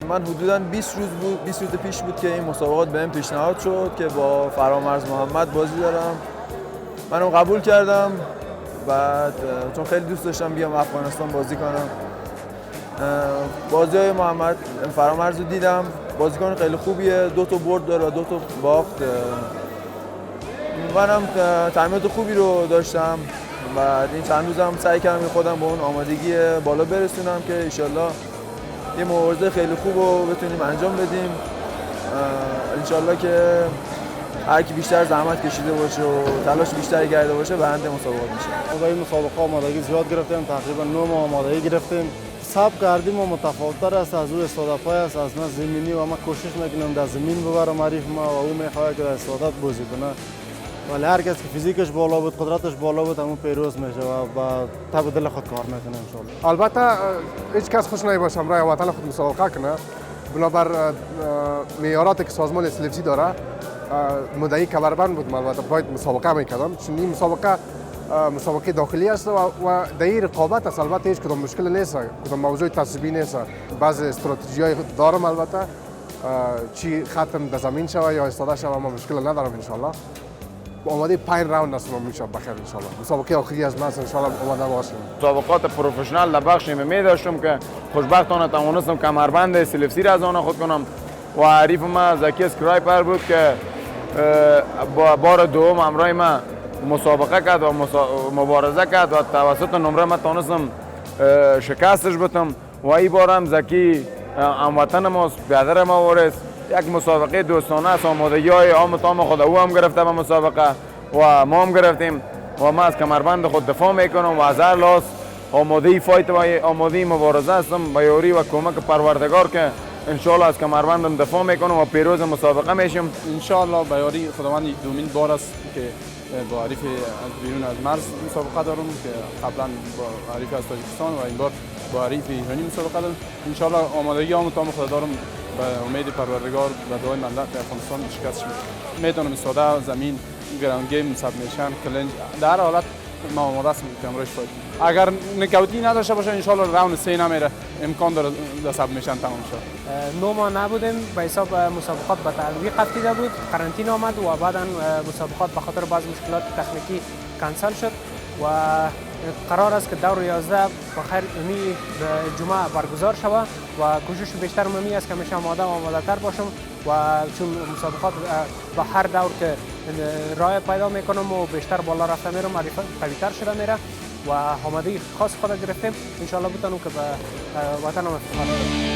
من حدوداً 20 روز پیش بود که این مسابقات بهم پیشنهاد شد که با فرامرز محمد بازی دارم. منم قبول کردم. بعد چون خیلی دوست داشتم بیام افغانستان بازی کنم، بازی‌های فرامرز رو دیدم. بازیکن خیلی خوبیه، 2 تا برد داره و 2 تا باخت. منم تمرینات خوبی رو داشتم. بعد این چند روزم سعی کردم خودم به اون آمادگی بالا برسونم که انشالله یه مبارزه خیلی خوب رو بتونیم انجام بدیم. انشالله که هر کی بیشتر زحمت کشیده باشه و تلاش بیشتری کرده باشه برنده مسابقات میشه. ما این مسابقه آمادگی زیاد گرفتیم، تقریبا 9 ماه آمادگی گرفتیم. سبک کردیم و متفاوت‌تر است از روی استادپای است، از نه زمینی و ما کوشش میکنیم در زمین ببرم حریف ما و او میخواد که در استادات بازی کنه. ولی هر کس که فیزیکش بالا بود، قدرتش بالا بود، همون پیروز میشه و با تب دل خود کار میکنه ان شاء الله. البته هیچ کس خوش نمیباشه برای وطن خود مسابقه کنه. بنابر معیاراتی که سازمان اسلفسی داره، مدعی کمربند بود، البته باید مسابقه میکردم چون این مسابقه داخلی است و در این رقابت است. البته هیچ کدام مشکل نیست، کدام موضوع تصویبی نیست. بعضی استراتژی‌های دارم، البته چی ختم در زمین شوه یا استاده شوه ما مشکل ندارم ان شاء الله. آماده 5 راوند است میشه بخیر ان شاء الله. مسابقه آخری از ماست ان شاء الله آماده باشیم. مسابقات پروفشنال در بخش می داشتم که خوشبختانه توانستم کمربند اسلفسی را از آن خود کنم و حریف ما زکی اسکرایپر بود که با بار دوم همراه ما مسابقه کرد و مبارزه کرد و توسط نمره ما توانستم شکستش بدم و این بار هم زکی هموطن ماست، برادر ما وارث. یک مسابقه دوستانه است، آمادگی‌های عام تام خود او هم گرفته به مسابقه و ما هم گرفتیم و ما از کمربند خود دفاع میکنم و از هر لحاظ آماده فایت و آماده مبارزه هستم با یاری و کمک پروردگار که ان شاء الله از کمربندم دفاع میکنم و پیروز مسابقه میشم ان شاء الله. با یاری خداوند دومین بار است که با حریف از بیرون از مرز مسابقه دارم که قبلا با حریف از تاجیکستان و این بار با حریف ایرانی مسابقه دارم. ان شاء الله آمادگی هم تمام خود دارم. به امید پروردگار و دعای ملت افغانستان شکست میتونم استفاده زمین گراوند گیم سابمیشن کلنج در حالت ما آماده هستم که امروز فایت. اگر نکاوتی نداشته باشه ان شاء الله راوند 3 نمیره، امکان داره در سابمیشن تمام شه. 9 ماه نبودیم، به حساب مسابقات به تعویق افتیده بود، قرنطینه آمد و بعدا مسابقات به خاطر بعض مشکلات تکنیکی کنسل شد و قرار است که دور 11 بخیر امی جمعه برگزار شود و کوشش بیشتر ممی است که همیشه آماده تر باشم و چون مسابقات با هر دور که راه پیدا میکنم و بیشتر بالا رفته میرم قوی تر شده میره و آمادگی خاص خود گرفتیم ان شاء الله بتونم که به وطنم افتخار کنم.